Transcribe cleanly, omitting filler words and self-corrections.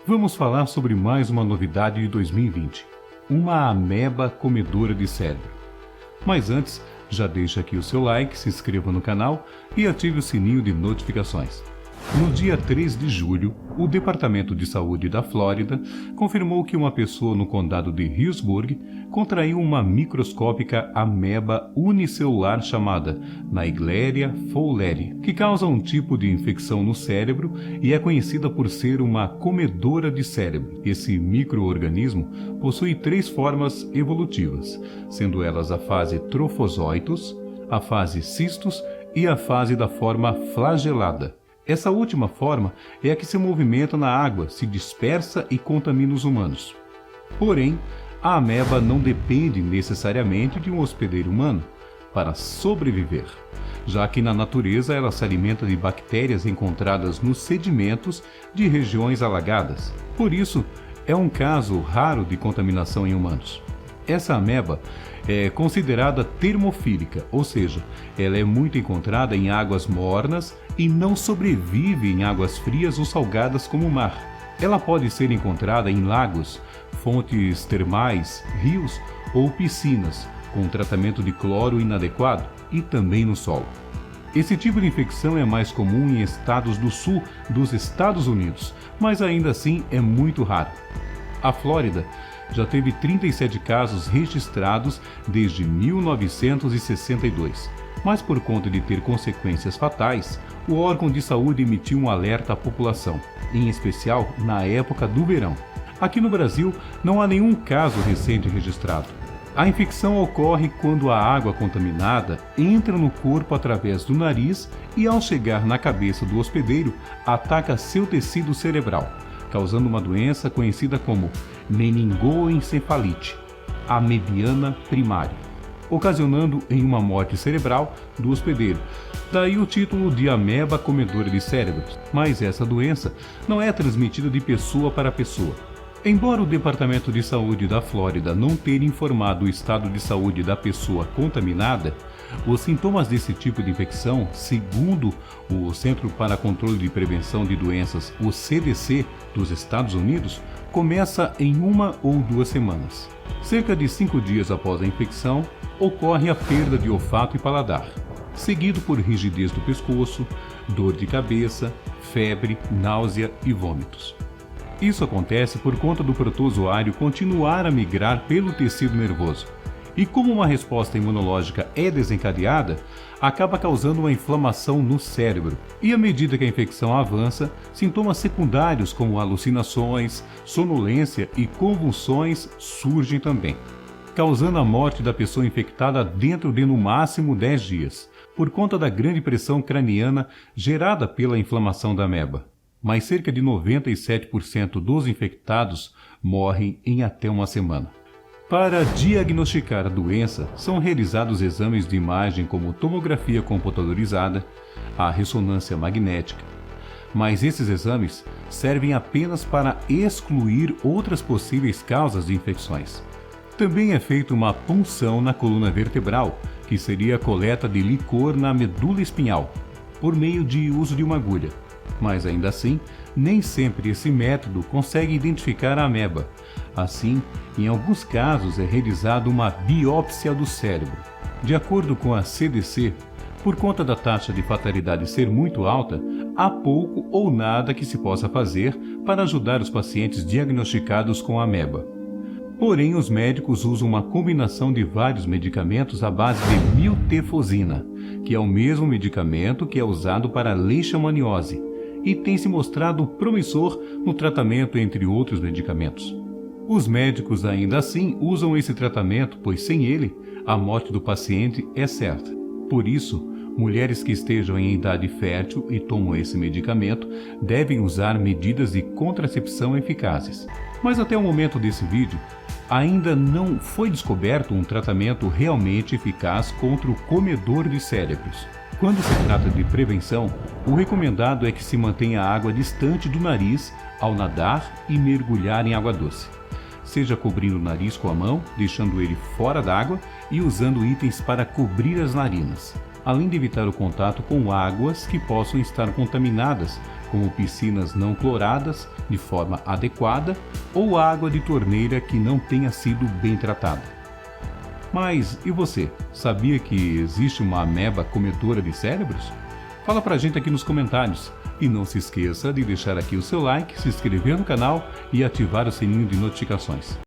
Vamos falar sobre mais uma novidade de 2020, uma ameba comedora de cérebro. Mas antes, já deixa aqui o seu like, se inscreva no canal e ative o sininho de notificações. No dia 3 de julho, o Departamento de Saúde da Flórida confirmou que uma pessoa no condado de Hillsborough contraiu uma microscópica ameba unicelular chamada Naegleria fowleri, que causa um tipo de infecção no cérebro e é conhecida por ser uma comedora de cérebro. Esse micro-organismo possui 3 formas evolutivas, sendo elas a fase trofozoitos, a fase cistos e a fase da forma flagelada. Essa última forma é a que se movimenta na água, se dispersa e contamina os humanos. Porém, a ameba não depende necessariamente de um hospedeiro humano para sobreviver, já que na natureza ela se alimenta de bactérias encontradas nos sedimentos de regiões alagadas. Por isso, é um caso raro de contaminação em humanos. Essa ameba é considerada termofílica, ou seja, ela é muito encontrada em águas mornas e não sobrevive em águas frias ou salgadas como o mar. Ela pode ser encontrada em lagos, fontes termais, rios ou piscinas, com tratamento de cloro inadequado e também no solo. Esse tipo de infecção é mais comum em estados do sul dos Estados Unidos, mas ainda assim é muito raro. A Flórida já teve 37 casos registrados desde 1962, mas por conta de ter consequências fatais, o órgão de saúde emitiu um alerta à população, em especial na época do verão. Aqui no Brasil, não há nenhum caso recente registrado. A infecção ocorre quando a água contaminada entra no corpo através do nariz e, ao chegar na cabeça do hospedeiro, ataca seu tecido cerebral, causando uma doença conhecida como meningoencefalite amebiana primária, ocasionando em uma morte cerebral do hospedeiro. Daí o título de ameba comedora de cérebros. Mas essa doença não é transmitida de pessoa para pessoa. Embora o Departamento de Saúde da Flórida não tenha informado o estado de saúde da pessoa contaminada, os sintomas desse tipo de infecção, segundo o Centro para Controle de Prevenção de Doenças, o CDC, dos Estados Unidos, começa em 1 ou 2 semanas. Cerca de 5 dias após a infecção, ocorre a perda de olfato e paladar, seguido por rigidez do pescoço, dor de cabeça, febre, náusea e vômitos. Isso acontece por conta do protozoário continuar a migrar pelo tecido nervoso. E como uma resposta imunológica é desencadeada, acaba causando uma inflamação no cérebro. E à medida que a infecção avança, sintomas secundários como alucinações, sonolência e convulsões surgem também, causando a morte da pessoa infectada dentro de no máximo 10 dias, por conta da grande pressão craniana gerada pela inflamação da ameba. Mas cerca de 97% dos infectados morrem em até 1 semana. Para diagnosticar a doença, são realizados exames de imagem como tomografia computadorizada, a ressonância magnética. Mas esses exames servem apenas para excluir outras possíveis causas de infecções. Também é feita uma punção na coluna vertebral, que seria a coleta de licor na medula espinhal, por meio de uso de uma agulha. Mas ainda assim, nem sempre esse método consegue identificar a ameba. Assim, em alguns casos é realizada uma biópsia do cérebro. De acordo com a CDC, por conta da taxa de fatalidade ser muito alta, há pouco ou nada que se possa fazer para ajudar os pacientes diagnosticados com ameba. Porém, os médicos usam uma combinação de vários medicamentos à base de miltefosina, que é o mesmo medicamento que é usado para a leishmaniose, e tem se mostrado promissor no tratamento entre outros medicamentos. Os médicos ainda assim usam esse tratamento, pois sem ele, a morte do paciente é certa. Por isso, mulheres que estejam em idade fértil e tomam esse medicamento devem usar medidas de contracepção eficazes. Mas até o momento desse vídeo, ainda não foi descoberto um tratamento realmente eficaz contra o comedor de cérebros. Quando se trata de prevenção, o recomendado é que se mantenha a água distante do nariz ao nadar e mergulhar em água doce, seja cobrindo o nariz com a mão, deixando ele fora d'água e usando itens para cobrir as narinas, além de evitar o contato com águas que possam estar contaminadas como piscinas não cloradas de forma adequada ou água de torneira que não tenha sido bem tratada. Mas e você? Sabia que existe uma ameba comedora de cérebros? Fala pra gente aqui nos comentários. E não se esqueça de deixar aqui o seu like, se inscrever no canal e ativar o sininho de notificações.